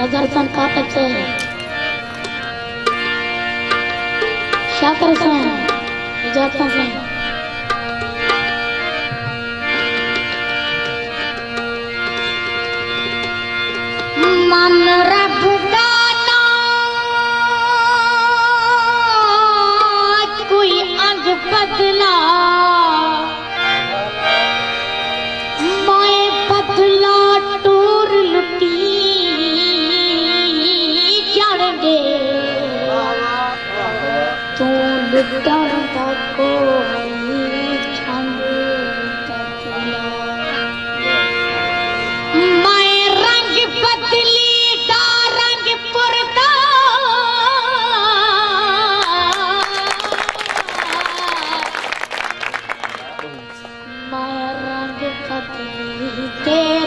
दर्शन काटत से शाकर से जाता से मन रब गाना कोई अंग बदला मैं बदला टूर लुटी जाएंगे तू लुटा को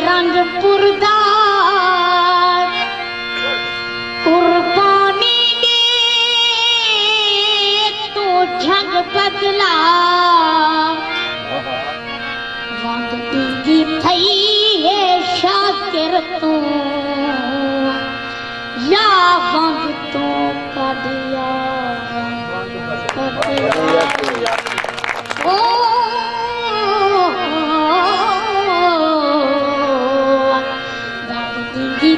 रंग पुरदा कुर्बानी दे तू झंग बदला वंग दी थई है शाकिर तू या वंग तू कदिया ओ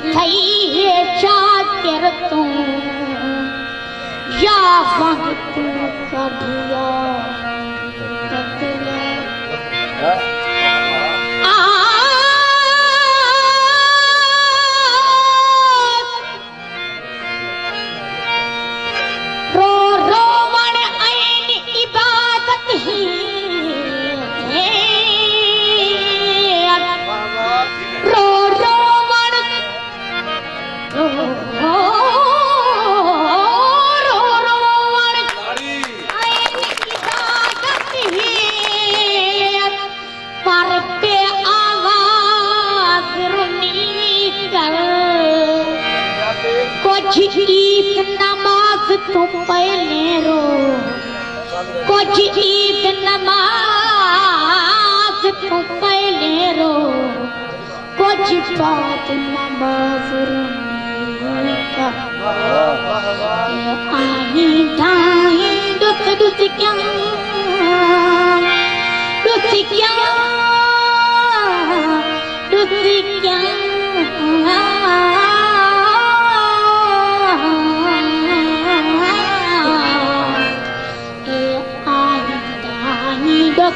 थई है शाकिर तू या वंग तू कदिया रो रो वन ऐन इबादत ही रो रो वन रो रो वन ऐन इबादत ही पर पे आवाज रुनी कर कुछ ईद नमाज तो पहले रो कुछ ईद नमाज तो पहले रो कुछ बात नमाज रुनी कर आई ढाई दुस दुस क्या दुस क्या दुस क्या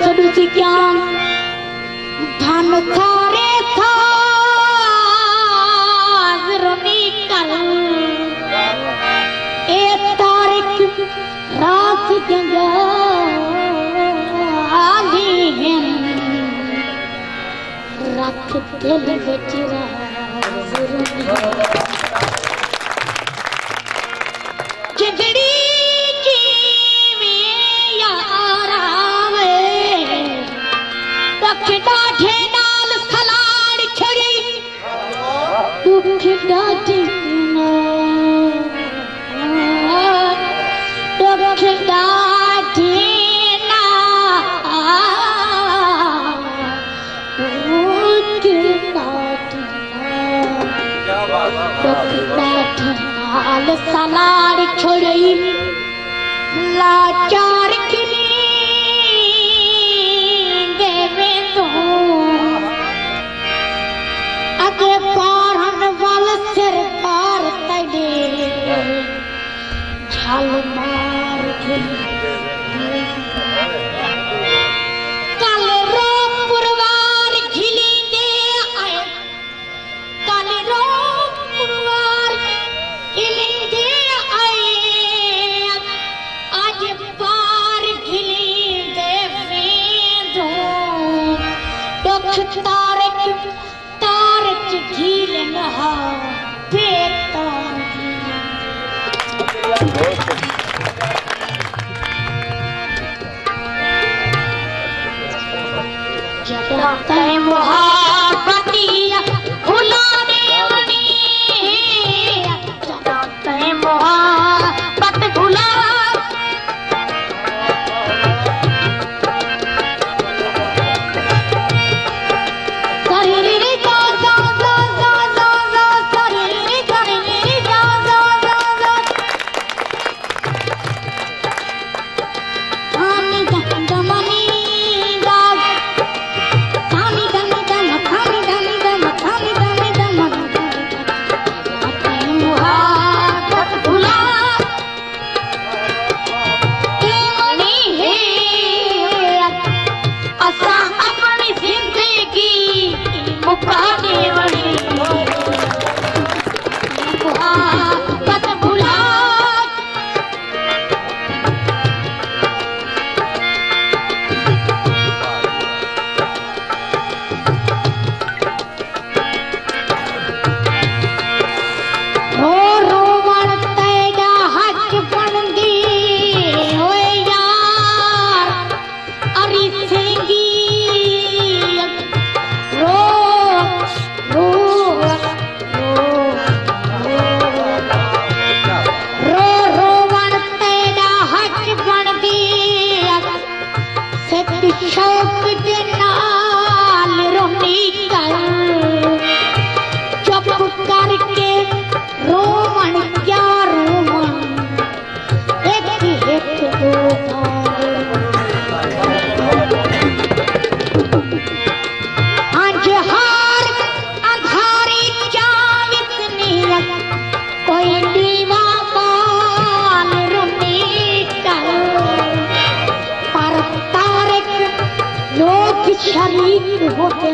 दुस क्या धन थारे था रुनी कर ए तारिक रात गंगा आली हैं रख दिल विच राज रुनी जिंदड़ी डाढ़े नाल सलाड़ छड़ी दुख डाढ़े दुख डाढ़े नाल सलाड़ छड़ी लाचार अगे पारन वाल सरकार तड़े झल मार कल रो पुरवार खिली दे आए कल रो पुरवार खिली दे आए आज पार खिली दे वेंदो दुख तारे झील नहा जगते मोहब्बतिया भुलाने वाली जगते मोहब्बत भुला रे गा गा गा गा गा गा रे गा रे शरीक होते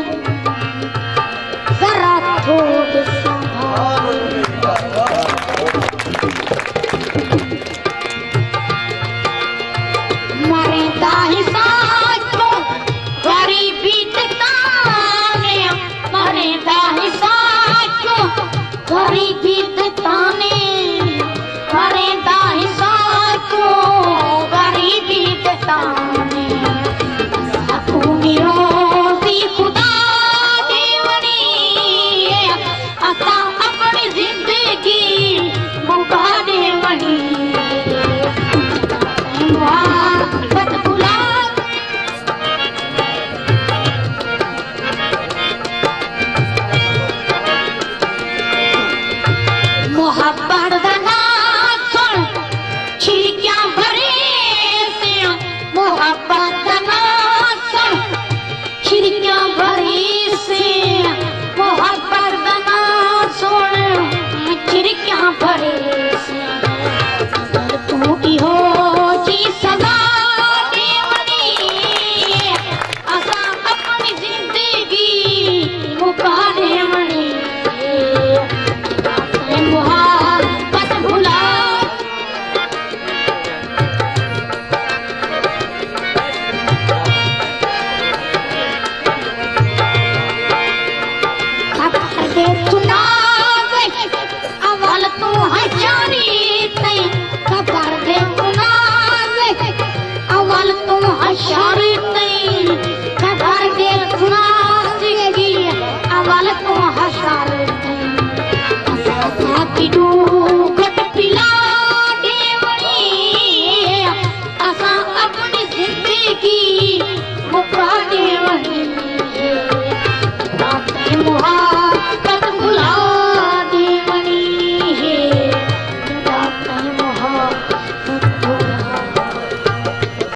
जरा थोड़े संभाल। मरे दाही साचो गरीबी ताने, मरे दाही साचो गरीबी